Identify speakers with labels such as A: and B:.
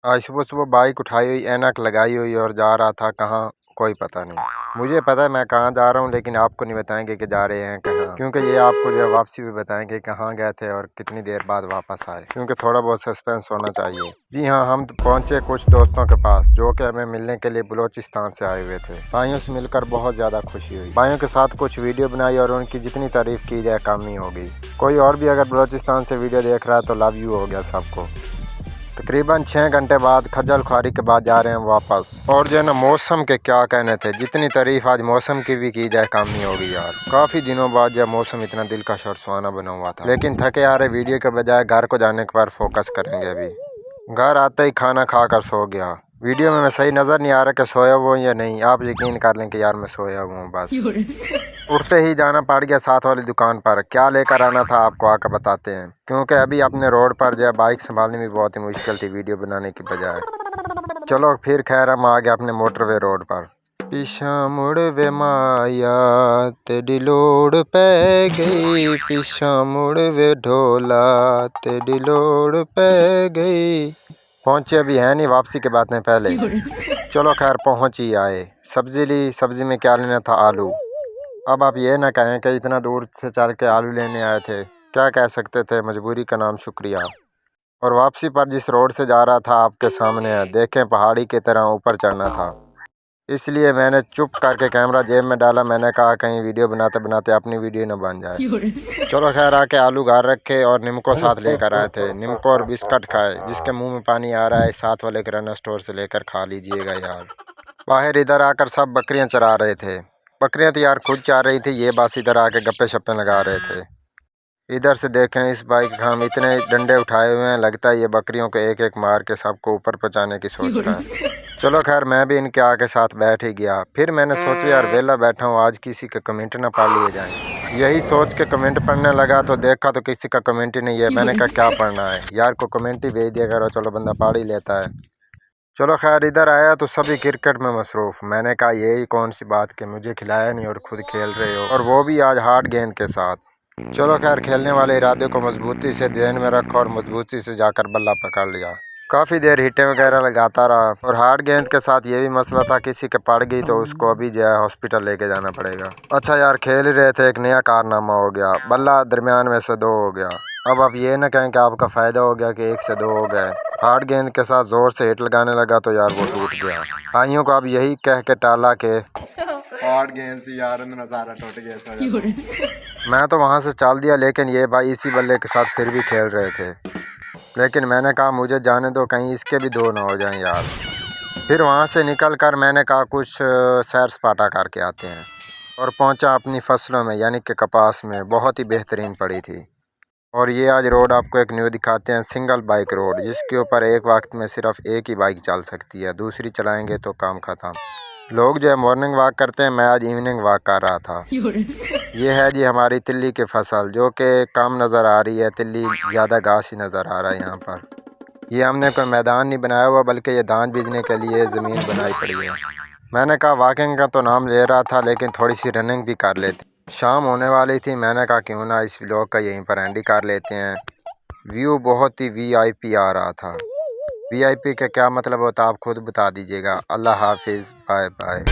A: आज सुबह सुबह बाइक उठाई हुई, ऐनक लगाई हुई और जा रहा था कहाँ, कोई पता नहीं। मुझे पता है मैं कहाँ जा रहा हूँ, लेकिन आपको नहीं बताएंगे कि जा रहे हैं कहाँ, क्योंकि ये आपको जो वापसी भी बताएंगे कहाँ गए थे और कितनी देर बाद वापस आए, क्योंकि थोड़ा बहुत सस्पेंस होना चाहिए। जी हाँ, हम पहुँचे कुछ दोस्तों के पास जो कि हमें मिलने के लिए बलोचिस्तान से आए हुए थे। भाइयों से मिलकर बहुत ज़्यादा खुशी हुई। भाइयों के साथ कुछ वीडियो बनाई और उनकी जितनी तारीफ की जाए कम ही होगी। कोई और भी अगर बलोचिस्तान से वीडियो देख रहा है तो लव यू हो गया सबको। तकरीबन 6 घंटे बाद खज्जल ख्वारी के बाद जा रहे हैं वापस। और जो है ना, मौसम के क्या कहने थे, जितनी तारीफ आज मौसम की भी की जाए कम नहीं होगी यार। काफ़ी दिनों बाद जब मौसम इतना दिलकश और सुहाना बना हुआ था, लेकिन थके आ रहे वीडियो के बजाय घर को जाने के बाद फोकस करेंगे। अभी घर आते ही खाना खा कर सो गया। वीडियो में मैं सही नज़र नहीं आ रहा कि सोया हुआ या नहीं। आप यकीन कर लें कि यार मैं सोया हुआ हूँ बस। उठते ही जाना पड़ गया साथ वाली दुकान पर। क्या लेकर आना था आपको आकर बताते हैं, क्योंकि अभी अपने रोड पर जो है बाइक संभालनी भी बहुत ही मुश्किल थी वीडियो बनाने की बजाय। चलो फिर खैर हम आ गए अपने मोटरवे रोड पर। पिछा मुड़ वे माया तेरी लोड़ पै गई, पिछा मुड़ वे ढोला तेरी लोड़ पै गई। पहुँचे अभी है नहीं, वापसी के बाद में पहले। चलो खैर पहुँच ही आए। सब्ज़ी ली, सब्ज़ी में क्या लेना था, आलू। अब आप ये ना कहें कि इतना दूर से चल के आलू लेने आए थे, क्या कह सकते थे, मजबूरी का नाम शुक्रिया। और वापसी पर जिस रोड से जा रहा था आपके सामने है, देखें पहाड़ी की तरह ऊपर चढ़ना था, इसलिए मैंने चुप करके कैमरा जेब में डाला। मैंने कहा कहीं वीडियो बनाते बनाते अपनी वीडियो न बन जाए। चलो खैर आके आलू घर रखे और निम्को साथ लेकर आए थे। निम्को और बिस्किट खाए, जिसके मुंह में पानी आ रहा है साथ वाले किराना स्टोर से लेकर खा लीजिएगा यार। बाहर इधर आकर सब बकरियां चरा रहे थे। बकरियां तो यार खुद चाह रही थी, ये बस इधर आके गप्पे शप्पे लगा रहे थे। इधर से देखें इस बाइक का हम इतने डंडे उठाए हुए हैं, लगता है ये बकरियों को एक एक मार के सबको ऊपर पहुंचाने की सोच रहा है। चलो खैर मैं भी इनके आके साथ बैठ ही गया। फिर मैंने सोचा यार वेला बैठा हूँ, आज किसी के कमेंट ना पढ़ लिए जाएं। यही सोच के कमेंट पढ़ने लगा तो देखा तो किसी का कमेंट ही नहीं है। मैंने कहा क्या पढ़ना है यार, को कमेंट ही भेज दिया करो, चलो बंदा पढ़ ही लेता है। चलो खैर इधर आया तो सभी क्रिकेट में मसरूफ़। मैंने कहा यही कौन सी बात कि मुझे खिलाया नहीं और खुद खेल रहे हो, और वो भी आज हार्ड गेंद के साथ। चलो खैर खेलने वाले इरादे को मजबूती से ध्यान में रखा और मजबूती से जाकर बल्ला पकड़ लिया। काफ़ी देर हिटें वगैरह लगाता रहा, और हार्ड गेंद के साथ ये भी मसला था, किसी के पड़ गई तो उसको अभी जो है हॉस्पिटल लेके जाना पड़ेगा। अच्छा यार खेल ही रहे थे, एक नया कारनामा हो गया, बल्ला दरमियान में से 2 हो गया। अब आप ये ना कहें कि आपका फ़ायदा हो गया कि 1 से 2 हो गए। हार्ड गेंद के साथ ज़ोर से हिट लगाने लगा तो यार वो टूट गया। भाइयों को अब यही कह के टाला के हार्ड गेंद से यार नज़ारा टूट गया। मैं तो वहाँ से चल दिया, लेकिन ये भाई इसी बल्ले के साथ फिर भी खेल रहे थे। लेकिन मैंने कहा मुझे जाने दो, कहीं इसके भी 2 ना हो जाएं यार। फिर वहाँ से निकल कर मैंने कहा कुछ सैर सपाटा करके आते हैं, और पहुँचा अपनी फसलों में, यानी कि कपास में। बहुत ही बेहतरीन पड़ी थी। और ये आज रोड आपको एक न्यू दिखाते हैं, सिंगल बाइक रोड, जिसके ऊपर एक वक्त में सिर्फ एक ही बाइक चल सकती है, दूसरी चलाएंगे तो काम ख़त्म। लोग जो है मॉर्निंग वॉक करते हैं, मैं आज इवनिंग वॉक कर रहा था। ये है जी हमारी तिल्ली की फसल, जो कि कम नज़र आ रही है। तिल्ली ज़्यादा घास ही नज़र आ रहा है यहाँ पर। ये हमने कोई मैदान नहीं बनाया हुआ, बल्कि ये धान बीजने के लिए ज़मीन बनाई पड़ी है। मैंने कहा वॉकिंग का तो नाम ले रहा था, लेकिन थोड़ी सी रनिंग भी कर लेते। शाम होने वाली थी, मैंने कहा क्यों ना इस व्लॉग का यहीं पर एंड ही कर लेते हैं। व्यू बहुत ही वीआईपी आ रहा था। वीआईपी का क्या मतलब होता है आप खुद बता दीजिएगा। अल्लाह हाफिज़, बाय बाय।